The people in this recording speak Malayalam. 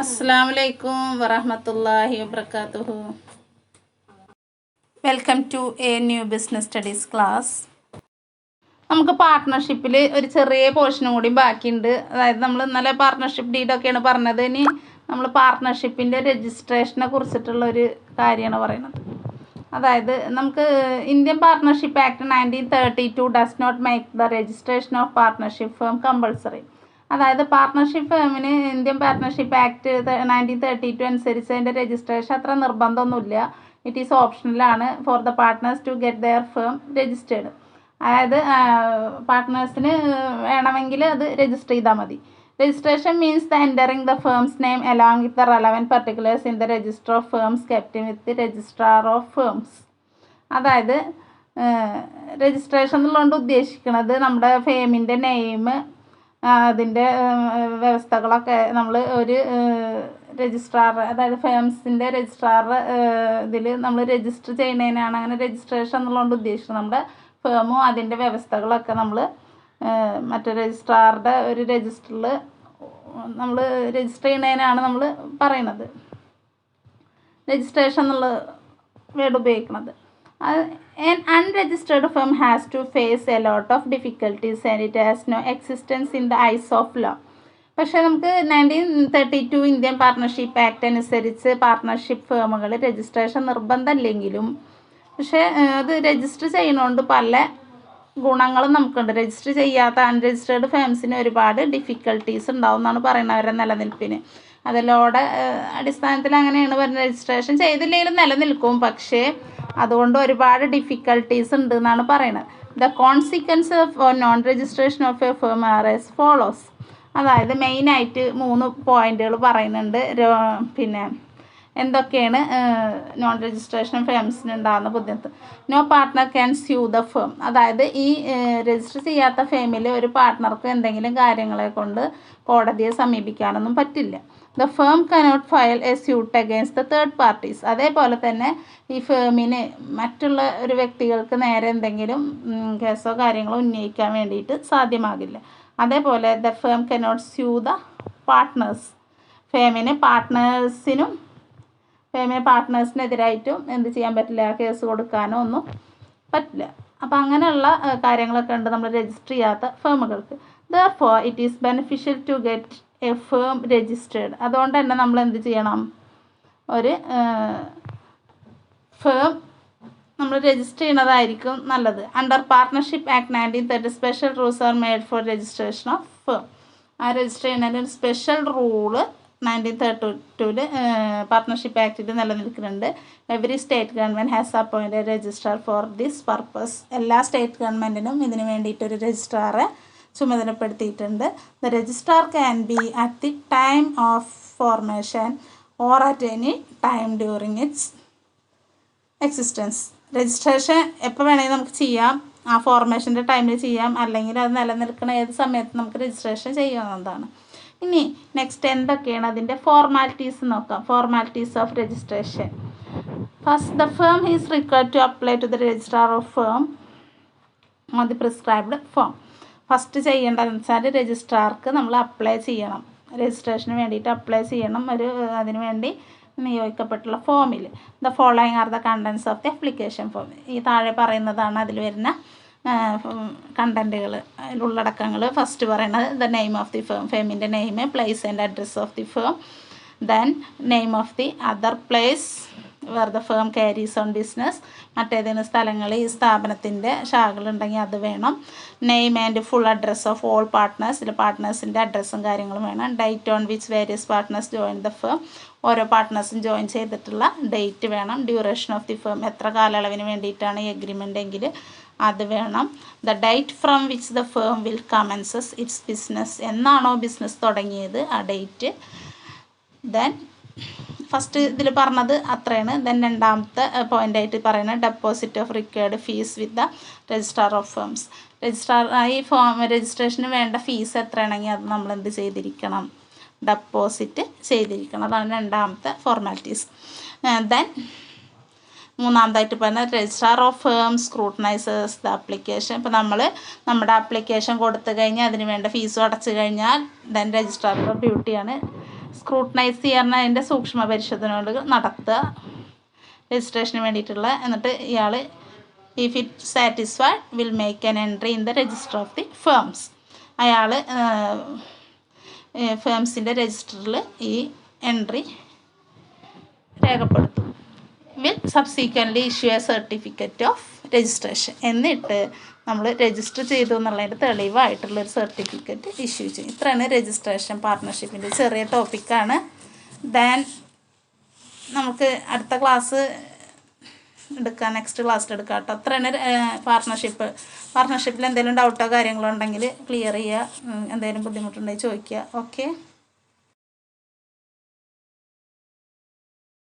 Assalamualaikum warahmatullahi wabarakatuh. Welcome to a new business studies class. നമുക്ക് പാർട്ട്ണർഷിപ്പിൽ ഒരു ചെറിയ പോർഷനും കൂടി ബാക്കിയുണ്ട്. അതായത് നമ്മൾ ഇന്നലെ പാർട്ട്ണർഷിപ്പ് ഡീഡൊക്കെയാണ് പറഞ്ഞത്. ഇനി നമ്മൾ പാർട്ട്ണർഷിപ്പിൻ്റെ രജിസ്ട്രേഷനെ കുറിച്ചിട്ടുള്ള ഒരു കാര്യമാണ് പറയുന്നത്. അതായത് നമുക്ക് Indian Partnership Act 1932 does not make the registration of partnership firm compulsory. അതായത് പാർട്ട്ണർഷിപ്പ് ഫേമിന് ഇന്ത്യൻ പാർട്ട്ണർഷിപ്പ് ആക്ട് 1932 അനുസരിച്ച് അതിൻ്റെ രജിസ്ട്രേഷൻ അത്ര നിർബന്ധമൊന്നുമില്ല. ഇറ്റ് ഈസ് ഓപ്ഷണലാണ് for the partners to get their firm registered. അതായത് പാർട്ട്നേഴ്സിന് വേണമെങ്കിൽ അത് രജിസ്റ്റർ ചെയ്താൽ മതി. Registration means the entering the firm's name along with the relevant particulars in the register of firms kept with registrar of firms. അതായത് രജിസ്ട്രേഷൻ എന്നുള്ളതുകൊണ്ട് ഉദ്ദേശിക്കുന്നത് നമ്മുടെ ഫേമിൻ്റെ നെയിം, അതിൻ്റെ വ്യവസ്ഥകളൊക്കെ നമ്മൾ ഒരു രജിസ്ട്രാർ, അതായത് ഫേംസിൻ്റെ രജിസ്ട്രാർ ഇതിൽ നമ്മൾ രജിസ്റ്റർ ചെയ്യുന്നതിനാണ് അങ്ങനെ രജിസ്ട്രേഷൻ എന്നുള്ളതുകൊണ്ട് ഉദ്ദേശിക്കുന്നത്. നമ്മുടെ ഫേമും അതിൻ്റെ വ്യവസ്ഥകളൊക്കെ നമ്മൾ മറ്റേ രജിസ്ട്രാറുടെ ഒരു രജിസ്റ്ററിൽ നമ്മൾ രജിസ്റ്റർ ചെയ്യുന്നതിനാണ് നമ്മൾ പറയുന്നത്, രജിസ്ട്രേഷൻ എന്നുള്ള വേർഡ് ഉപയോഗിക്കുന്നത്. An unregistered firm has to face a lot of difficulties and it has no existence in the eyes of law. പക്ഷേ നമുക്ക് 1932 ഇന്ത്യൻ പാർട്ട്ണർഷിപ്പ് ആക്ട് അനുസരിച്ച് പാർട്ട്ണർഷിപ്പ് ഫേമുകൾ രജിസ്ട്രേഷൻ നിർബന്ധമില്ലെങ്കിലും പക്ഷേ അത് രജിസ്റ്റർ ചെയ്യുന്നതുകൊണ്ട് പല ഗുണങ്ങളും നമുക്കുണ്ട്. രജിസ്റ്റർ ചെയ്യാത്ത അൺരജിസ്റ്റേർഡ് ഫേംസിന് ഒരുപാട് ഡിഫിക്കൽട്ടീസ് ഉണ്ടാവും എന്നാണ് പറയുന്നത് അവരുടെ നിലനിൽപ്പിന്. അതിലൂടെ അടിസ്ഥാനത്തിൽ അങ്ങനെയാണ് പറയുന്നത്. രജിസ്ട്രേഷൻ ചെയ്തില്ലെങ്കിലും നിലനിൽക്കും, പക്ഷേ അതുകൊണ്ട് ഒരുപാട് ഡിഫിക്കൽട്ടീസ് ഉണ്ട് എന്നാണ് പറയുന്നത്. The consequences of non registration of a firm are as follows. അതായത് മെയിനായിട്ട് 3 പോയിന്റുകൾ പറയുന്നുണ്ട്. പിന്നെ എന്തൊക്കെയാണ് നോൺ രജിസ്ട്രേഷൻ ഫേംസിന് ഉണ്ടാകുന്ന ബുദ്ധിമുട്ട്. No partner can sue the firm. അതായത് ഈ രജിസ്റ്റർ ചെയ്യാത്ത ഫേമിൽ ഒരു പാർട്ട്ണർക്ക് എന്തെങ്കിലും കാര്യങ്ങളെ കൊണ്ട് കോടതിയെ സമീപിക്കാനൊന്നും പറ്റില്ല. The firm cannot file a suit against the third parties. അതേപോലെ തന്നെ ഈ ഫേമിന് മറ്റുള്ള ഒരു വ്യക്തികൾക്ക് നേരെ എന്തെങ്കിലും കേസോ കാര്യങ്ങളോ ഉന്നയിക്കാൻ വേണ്ടിയിട്ട് സാധ്യമാകില്ല. അതേപോലെ the firm cannot sue the partners. ഫേമിന് പാർട്ട്നേഴ്സിനെതിരായിട്ടും എന്ത് ചെയ്യാൻ പറ്റില്ല, കേസ് കൊടുക്കാനോ ഒന്നും പറ്റില്ല. അപ്പോൾ അങ്ങനെയുള്ള കാര്യങ്ങളൊക്കെ ഉണ്ട് നമ്മൾ രജിസ്റ്റർ ചെയ്യാത്ത ഫേമുകൾക്ക്. Therefore it is beneficial to get a firm registered. അതുകൊണ്ട് തന്നെ നമ്മൾ എന്ത് ചെയ്യണം, ഒരു ഫേം നമ്മൾ രജിസ്റ്റർ ചെയ്യുന്നതായിരിക്കും നല്ലത്. Under partnership act 1930 special rules are made for registration of firm. ആ രജിസ്റ്റർ ചെയ്യുന്നതിന് ഒരു സ്പെഷ്യൽ റൂള് 1932 പാർട്ട്ണർഷിപ്പ് ആക്ടിൽ നിലനിൽക്കുന്നുണ്ട്. Every state government has appointed registrar for this purpose. എല്ലാ സ്റ്റേറ്റ് ഗവൺമെൻറ്റിനും ഇതിന് വേണ്ടിയിട്ടൊരു രജിസ്ട്രാറെ ചുമതലപ്പെടുത്തിയിട്ടുണ്ട്. The registrar can be at the time of formation or at any time during its existence. Registration എപ്പോൾ വേണമെങ്കിൽ നമുക്ക് ചെയ്യാം, ആ ഫോർമേഷൻ്റെ ടൈമിൽ ചെയ്യാം, അല്ലെങ്കിൽ അത് നിലനിൽക്കുന്ന ഏത് സമയത്ത് നമുക്ക് രജിസ്ട്രേഷൻ ചെയ്യാവുന്നതാണ്. ഇനി നെക്സ്റ്റ് എന്തൊക്കെയാണ് അതിൻ്റെ ഫോർമാലിറ്റീസ് നോക്കാം. Formalities of registration. First, the firm is required to apply to the registrar of firm on the prescribed form. First ചെയ്യേണ്ടതെന്ന് വെച്ചാൽ രജിസ്ട്രാർക്ക് നമ്മൾ അപ്ലൈ ചെയ്യണം, രജിസ്ട്രേഷന് വേണ്ടിയിട്ട് അപ്ലൈ ചെയ്യണം ഒരു അതിന് വേണ്ടി നിയോഗിക്കപ്പെട്ടുള്ള ഫോമിൽ. The following are the contents of the application form. ഈ താഴെ പറയുന്നതാണ് അതിൽ വരുന്ന കണ്ടൻറ്റുകൾ, ഉള്ളടക്കങ്ങൾ. ഫസ്റ്റ് പറയുന്നത് the name of the firm, ഫേമിൻ്റെ name, place and address of the firm. Then name of the other place where the firm carries on business. മറ്റേതെങ്കിലും സ്ഥലങ്ങളിൽ ഈ സ്ഥാപനത്തിൻ്റെ ശാഖകളുണ്ടെങ്കിൽ അത് വേണം. Name and full address of all partners. ഇതിൽ പാർട്ട്നേഴ്സിൻ്റെ അഡ്രസ്സും കാര്യങ്ങളും വേണം. Date on which various partners join the firm. ഓരോ പാർട്ട്നേഴ്സും ജോയിൻ ചെയ്തിട്ടുള്ള ഡേറ്റ് വേണം. ഡ്യൂറേഷൻ ഓഫ് ദി ഫേം, എത്ര കാലയളവിന് വേണ്ടിയിട്ടാണ് ഈ എഗ്രിമെൻ്റ് എങ്കിൽ അത് വേണം. The date from which the firm will commences its business. എന്നാണോ ബിസിനസ് തുടങ്ങിയത് ആ ഡേറ്റ്. ദെൻ ഫസ്റ്റ് ഇതിൽ പറഞ്ഞത് അത്രയാണ്. ദെൻ രണ്ടാമത്തെ പോയിൻ്റായിട്ട് പറയുന്നത് deposit of required fees with the registrar of firms. ഈ ഫോം രജിസ്ട്രേഷന് വേണ്ട ഫീസ് എത്രയാണെങ്കിൽ അത് നമ്മൾ എന്ത് ചെയ്തിരിക്കണം, ഡെപ്പോസിറ്റ് ചെയ്തിരിക്കണം. അതാണ് രണ്ടാമത്തെ ഫോർമാലിറ്റീസ്. ദെൻ മൂന്നാമതായിട്ട് പറയുന്നത് registrar of firm scrutinizes the application. ഇപ്പോൾ നമ്മൾ നമ്മുടെ ആപ്ലിക്കേഷൻ കൊടുത്തു കഴിഞ്ഞാൽ അതിന് വേണ്ട ഫീസും അടച്ചു കഴിഞ്ഞാൽ ദെൻ രജിസ്ട്രാറുടെ ഡ്യൂട്ടിയാണ് സ്ക്രൂട്ടനൈസ് ചെയ്യാൻ അതിൻ്റെ സൂക്ഷ്മ പരിശോധനകൾ നടത്തുക രജിസ്ട്രേഷന് വേണ്ടിയിട്ടുള്ള. എന്നിട്ട് ഇയാൾ if it satisfied will make an entry in the register of the firms. അയാൾ ഫേംസിൻ്റെ രജിസ്റ്ററിൽ ഈ എൻട്രി രേഖപ്പെടുത്തും. Will subsequently issue a certificate of registration. എന്നിട്ട് നമ്മൾ രജിസ്റ്റർ ചെയ്തു എന്നുള്ളതിൻ്റെ തെളിവായിട്ടുള്ളൊരു സർട്ടിഫിക്കറ്റ് ഇഷ്യൂ ചെയ്യും. ഇത്രയാണ് രജിസ്ട്രേഷൻ പാർട്ട്ണർഷിപ്പിൻ്റെ ചെറിയ ടോപ്പിക്കാണ്. ദെൻ നമുക്ക് അടുത്ത ക്ലാസ് എടുക്കാം, നെക്സ്റ്റ് ക്ലാസ്സിൽ എടുക്കാം കേട്ടോ. അത്രയാണ് പാർട്ട്ണർഷിപ്പിൽ എന്തെങ്കിലും ഡൗട്ടോ കാര്യങ്ങളോ ഉണ്ടെങ്കിൽ ക്ലിയർ ചെയ്യുക, എന്തെങ്കിലും ബുദ്ധിമുട്ടുണ്ടെങ്കിൽ ചോദിക്കുക. ഓക്കെ.